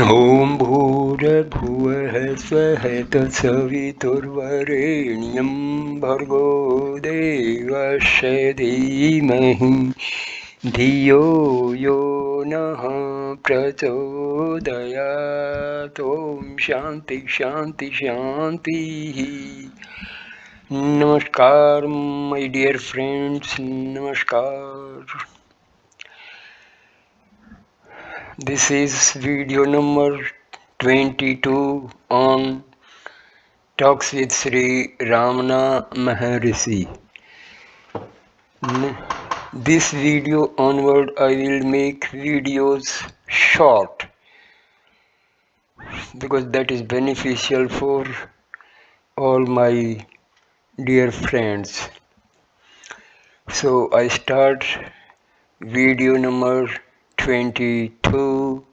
ॐ भूर्भुवः स्वः तत्सवितुर्वरेण्यं भर्गो देवस्य धीमहि धियो यो नः प्रचोदयात् ॐ शान्ति शान्ति शान्तिः. नमस्कार my dear friends, नमस्कार. This is video number 22 on Talks with Sri Ramana Maharshi. This video onward I will make videos short because that is beneficial for all my dear friends. So I start video number 22,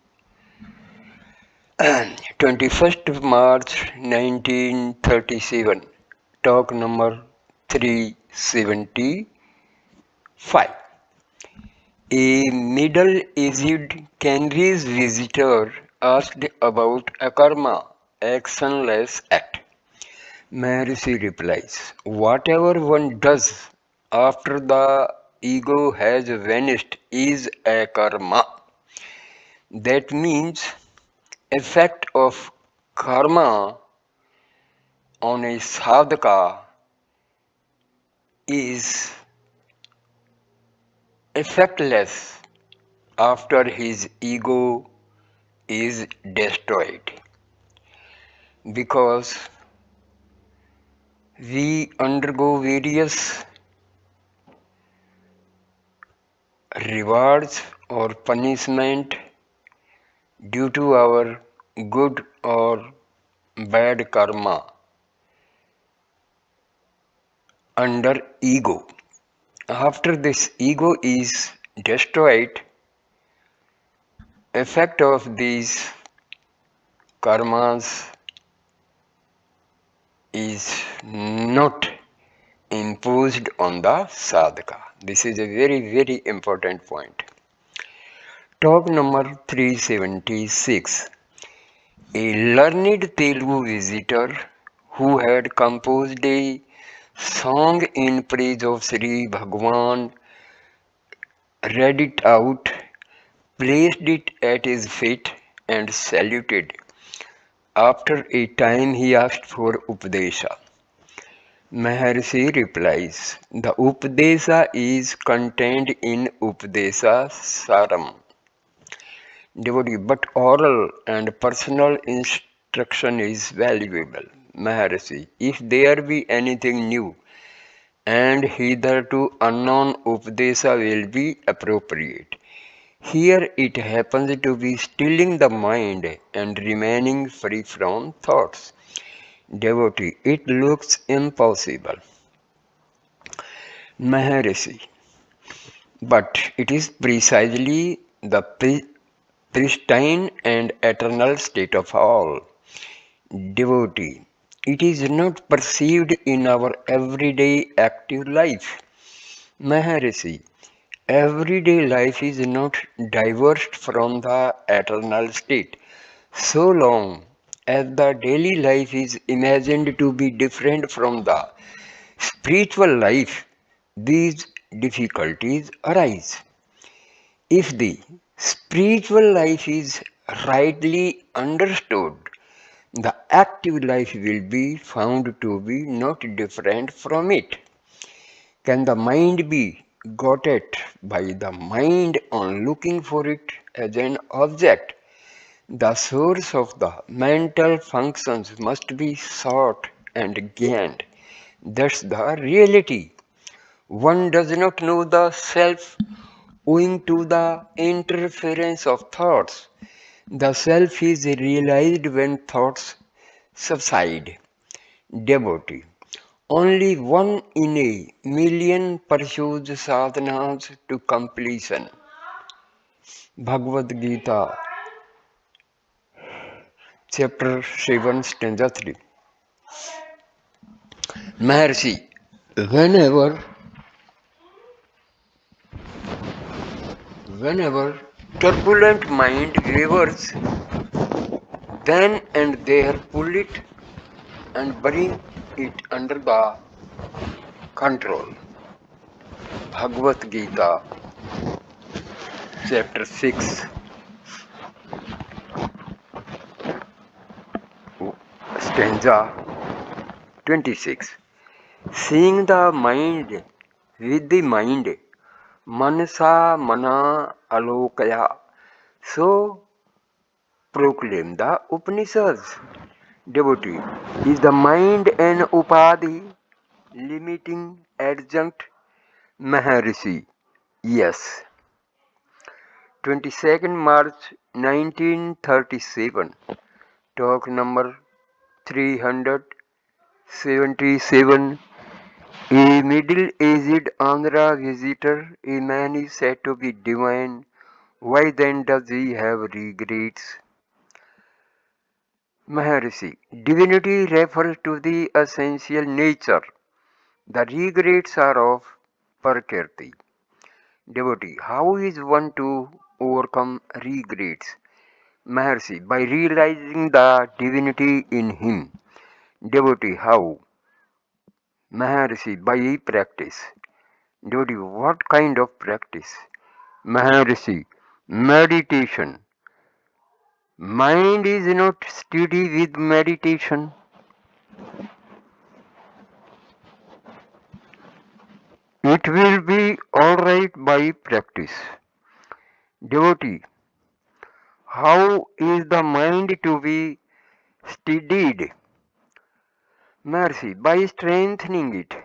21st of March 1937, talk number 375. A middle-aged Canaries visitor asked about akarma, actionless act. Maharshi replies, whatever one does after the ego has vanished is a karma. That means effect of karma on a sadhaka is effectless after his ego is destroyed, because we undergo various rewards or punishment due to our good or bad karma under ego. After this ego is destroyed, effect of these karmas is not imposed on the sadhaka. This is a very important point. Talk number 376. A learned Telugu visitor who had composed a song in praise of Sri Bhagwan read it out, placed it at his feet and saluted. After a time he asked for Upadesha. Maharshi replies, the Upadesha is contained in Upadesha Saram. Devotee, but oral and personal instruction is valuable. Maharshi, if there be anything new and hitherto unknown, Upadesha will be appropriate. Here it happens to be stilling the mind and remaining free from thoughts. Devotee, it looks impossible. Maharshi, but it is precisely the pristine and eternal state of all. Devotee, it is not perceived in our everyday active life. Maharshi, everyday life is not divorced from the eternal state, so long as the daily life is imagined to be different from the spiritual life. These difficulties arise. If the spiritual life is rightly understood, the active life will be found to be not different from it. Can the mind be got at by the mind on looking for it as an object? The source of the mental functions must be sought and gained. That's the reality. One does not know the self owing to the interference of thoughts. The self is realized when thoughts subside. Devotee, only one in a million pursues sadhanas to completion. Bhagavad Gita, chapter 7, stanza 3. Maharshi, whenever, whenever turbulent mind wavers then and there pull it and bring it under the control. Bhagavad Gita, chapter 6, stanza 26. Seeing the mind with the mind, manasa mana alokaya. So proclaim the Upanishads. Devotee, is the mind an upadhi, limiting adjunct? Maharshi, yes. 22nd March 1937, talk number 377. A middle-aged Andhra visitor, a man is said to be divine. Why then does he have regrets? Maharshi, divinity refers to the essential nature. The regrets are of Prakriti. Devotee, how is one to overcome regrets? Maharshi, by realizing the divinity in him. Devotee, how? Maharshi, by practice. Devotee, what kind of practice? Maharshi, meditation. Mind is not steady with meditation. It will be alright by practice. Devotee, how is the mind to be steadied? Mercy, by strengthening it.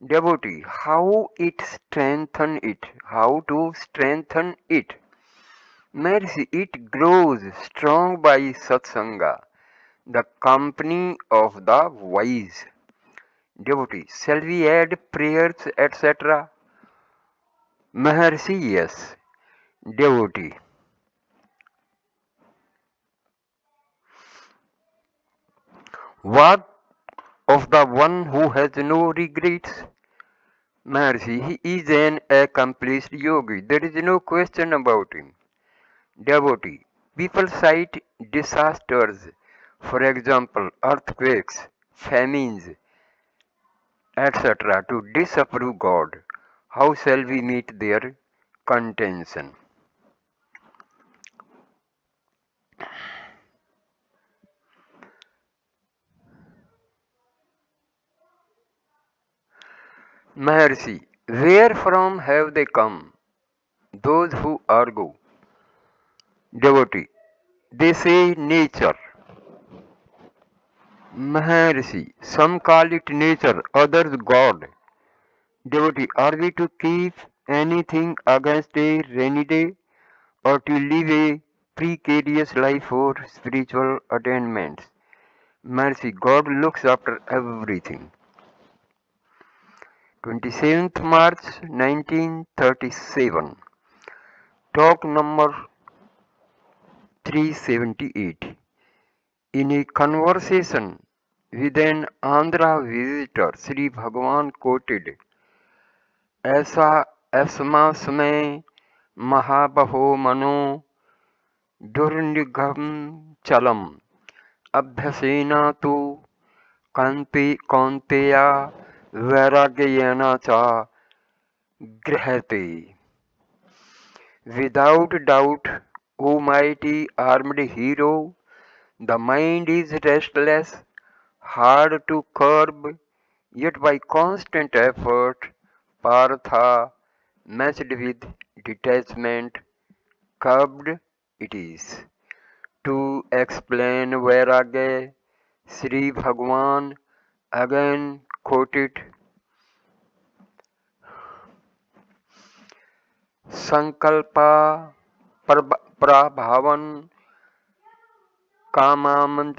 Devotee, how it strengthen it? How to strengthen it? Mercy, it grows strong by satsanga, the company of the wise. Devotee, shall we add prayers, etc.? Maharshi, yes. Devotee, what of the one who has no regrets? Maharshi, he is an accomplished yogi. There is no question about him. Devotee, people cite disasters, for example, earthquakes, famines, etc., to disapprove God. How shall we meet their contention? Maharshi, where from have they come? Those who argue. Devotee, they say nature. Maharshi, some call it nature, others God. Devotee, are we to keep anything against a rainy day or to live a precarious life for spiritual attainments? Mercy, God looks after everything. 27th March 1937, talk number 378. In a conversation with an Andhra visitor, Sri Bhagavan quoted, ऐसा अस्मा समय महाबहो मनो दुर्निघम चलम अभ्यसेना तो कौन्तेया वैराग्येन च गृह्यते. Without doubt, O mighty armed hero, the mind is restless, hard to curb, yet by constant effort, Partha, matched with detachment, curbed it is. To explain Vairagya, Sri Bhagavan again quoted Sankalpa Prabhavan कामामंत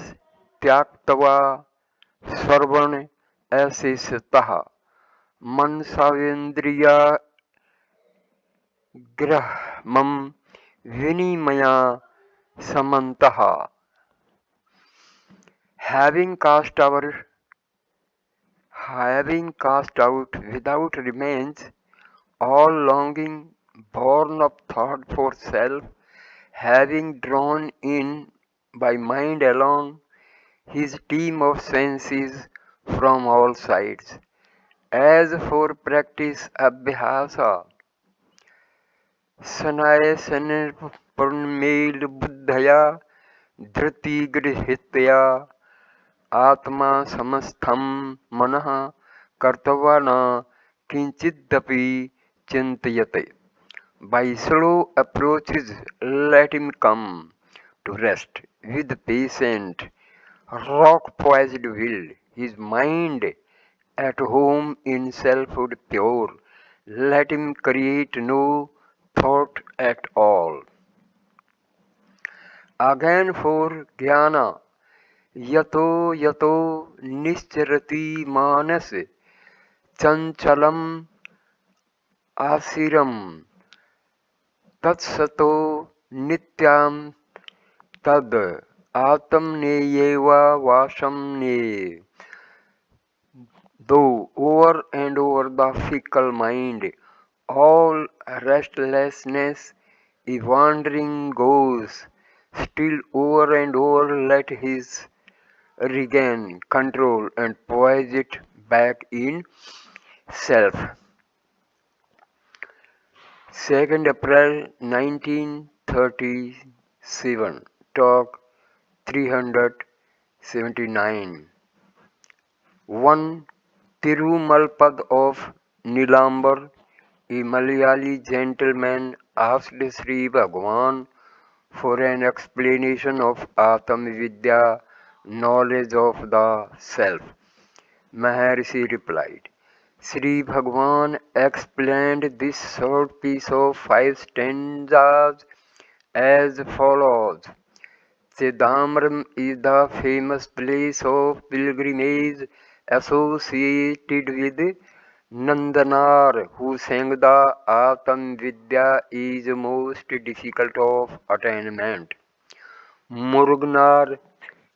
त्याक्तवा सर्वण ऐसे सतः मन सावेन्द्रिया ग्रहमम विनिमया समन्तः. Having cast out without remains all longing born of thought for self, having drawn in by mind alone, his team of senses from all sides. As for practice abhyasa, सनाय पूर्णमेल बुद्धया धृति गृहीत्या आत्मा समस्थं मनः कर्तव्य न किंचिदपि चिंतयते. By slow approaches, let him come to rest with patient, rock-poised will, his mind at home in selfhood pure. Let him create no thought at all. Again for jnana, yato yato nischarati manas chanchalam asiram tatsato nityam tad atamneyeva vasamne. Though over and over the fickle mind, all restlessness is wandering goes, still over and over let his regain control and poise it back in self. 2nd April 1937, Talk 379. One Tirumalpad of Nilambar, a Malayali gentleman, asked Sri Bhagwan for an explanation of Atma Vidya, knowledge of the self. Maharshi replied. Sri Bhagwan explained this short piece of 5 stanzas as follows. Chidambaram is the famous place of pilgrimage associated with Nandanar, who sang the Atam Vidya is most difficult of attainment. Muruganar,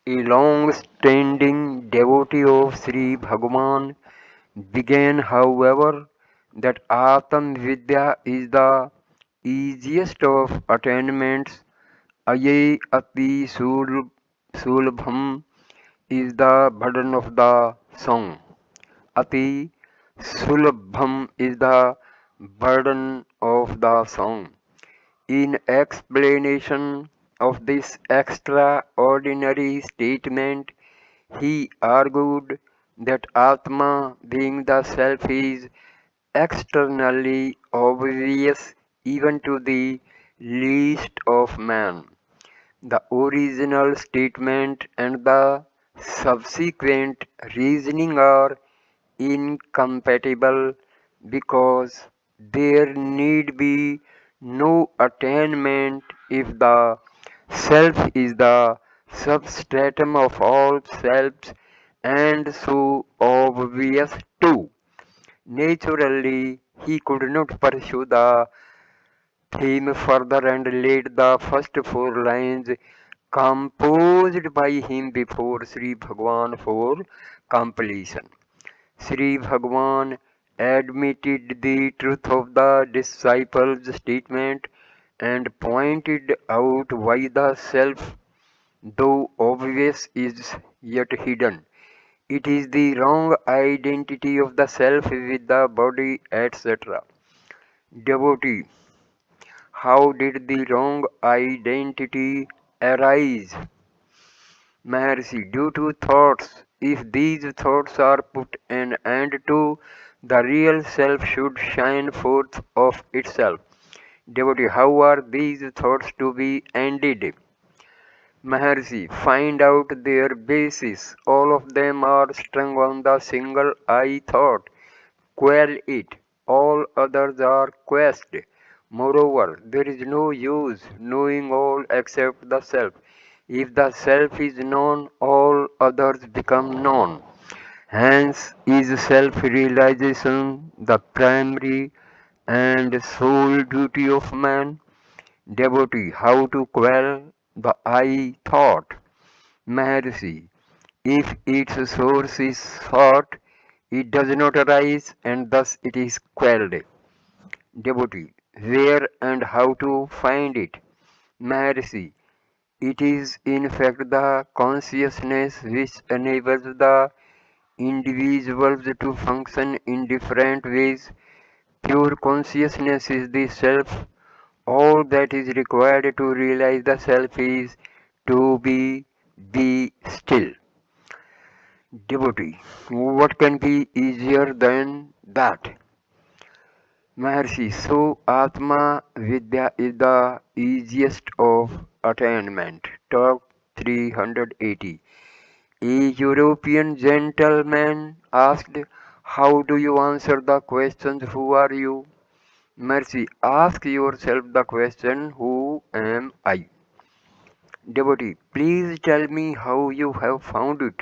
a long-standing devotee of Sri Bhagavan, began, however, that Atam Vidya is the easiest of attainments. Aye ati sulabham is the burden of the song. Ati sulabham is the burden of the song. In explanation of this extraordinary statement, he argued that Atma, being the self, is externally obvious even to the least of men. The original statement and the subsequent reasoning are incompatible because there need be no attainment if the self is the substratum of all selves and so obvious too. Naturally, he could not pursue the theme further and laid the first 4 lines composed by him before Sri Bhagwan for completion. Sri Bhagwan admitted the truth of the disciple's statement and pointed out why the self, though obvious, is yet hidden. It is the wrong identity of the self with the body, etc. Devotee, how did the wrong identity arise? Maharshi, due to thoughts. If these thoughts are put an end to, the real self should shine forth of itself. Devotee, how are these thoughts to be ended? Maharshi, find out their basis. All of them are strung on the single I thought. Quell it. All others are quest. Moreover, there is no use knowing all except the self. If the self is known, all others become known. Hence is self-realization the primary and sole duty of man. Devotee, how to quell the I thought? Maharshi, if its source is thought, it does not arise and thus it is quelled. Devotee, where and how to find it? Maharshi, It is in fact the consciousness which enables the individuals to function in different ways. Pure consciousness is the self. All that is required to realize the self is to be still. Devotee, what can be easier than that? Maharshi, so Atma Vidya is the easiest of attainment. Talk 380. A European gentleman asked, how do you answer the questions, who are you? Mercy, ask yourself the question, who am I? Devotee, please tell me how you have found it.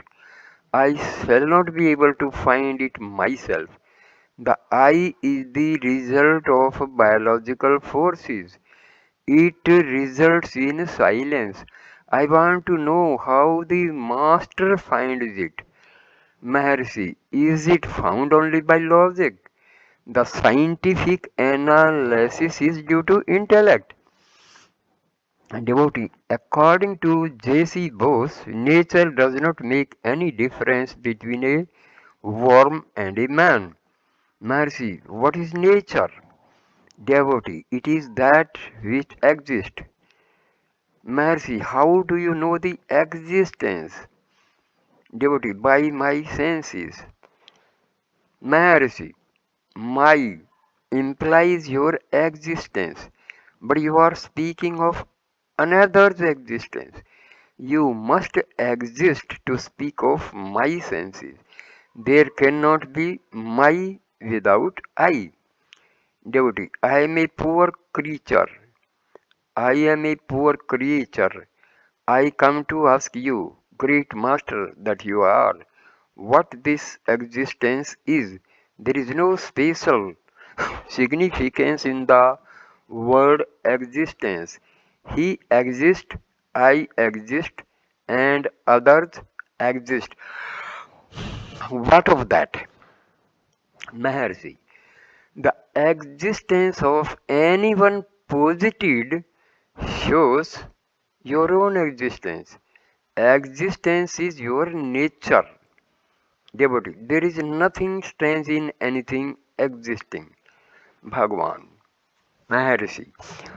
I shall not be able to find it myself. The I is the result of biological forces. It results in silence. I want to know how the master finds it. Maharshi, is it found only by logic? The scientific analysis is due to intellect. Devotee, according to J.C. Bose, nature does not make any difference between a worm and a man. Mercy, what is nature? Devotee, it is that which exists. Mercy, how do you know the existence? Devotee, by my senses. Mercy, my implies your existence, but you are speaking of another's existence. You must exist to speak of my senses. There cannot be my without I. Devotee, I am a poor creature. I am a poor creature. I come to ask you, great master that you are, what this existence is. There is no special significance in the word existence. He exists, I exist, and others exist. What of that? Maharshi, the existence of anyone posited shows your own existence. Existence is your nature. Devotee, there is nothing strange in anything existing. Bhagwan. Maharshi,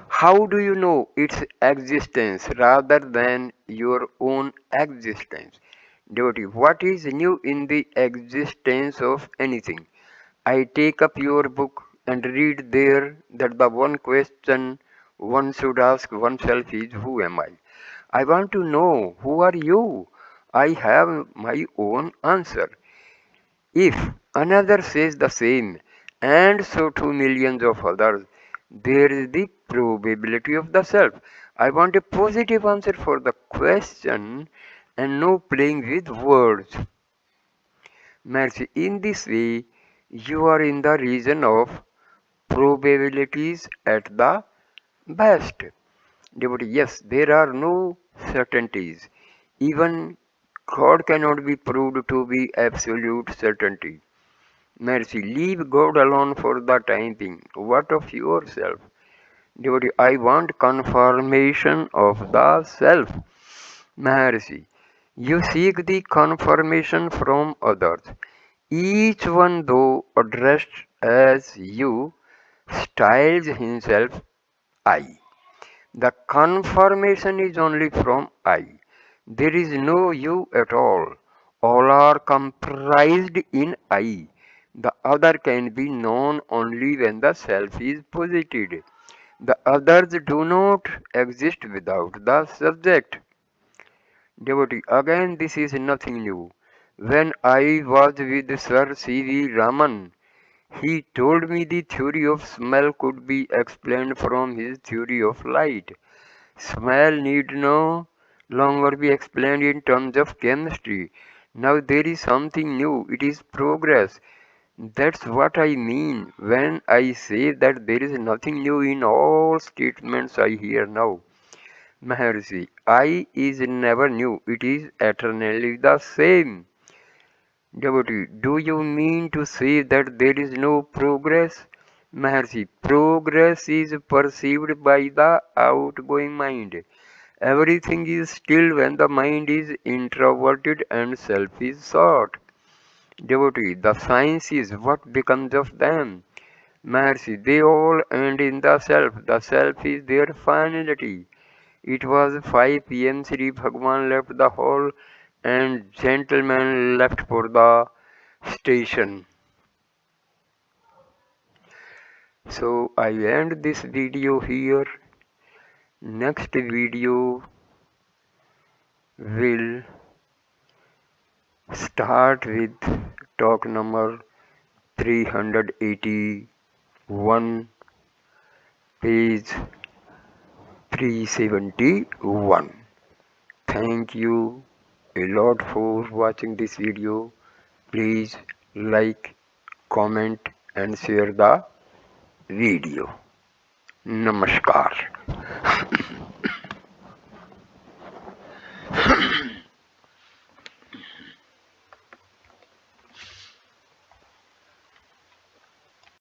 how do you know its existence rather than your own existence? Devotee, what is new in the existence of anything? I take up your book and read there that the one question one should ask oneself is, who am I? I want to know, who are you? I have my own answer. If another says the same, and so too millions of others, there is the probability of the self. I want a positive answer for the question and no playing with words. Mercy, in this way, you are in the region of probabilities at the best. Devotee, yes, there are no certainties. Even God cannot be proved to be absolute certainty. Mercy, leave God alone for the time being. What of yourself? Devotee, I want confirmation of the self. Mercy, you seek the confirmation from others. Each one, though addressed as you, styles himself I. The confirmation is only from I. There is no you at all. All are comprised in I. The other can be known only when the self is posited. The others do not exist without the subject. Devotee, again this is nothing new. When I was with Sir C.V. Raman, he told me the theory of smell could be explained from his theory of light. Smell need no longer be explained in terms of chemistry. Now there is something new. It is progress. That's what I mean when I say that there is nothing new in all statements I hear now. Maharshi, I is never new. It is eternally the same. Devotee, do you mean to say that there is no progress? Maharshi, progress is perceived by the outgoing mind. Everything is still when the mind is introverted and self is sought. Devotee, the science is what becomes of them. Maharshi, they all end in the self. The self is their finality. It was 5 p.m. Sri Bhagwan left the hall and gentleman left for the station. So I end this video here. Next video will start with talk number 381, page 371. Thank you a lot for watching this video. Please like, comment and share the video. Namaskar.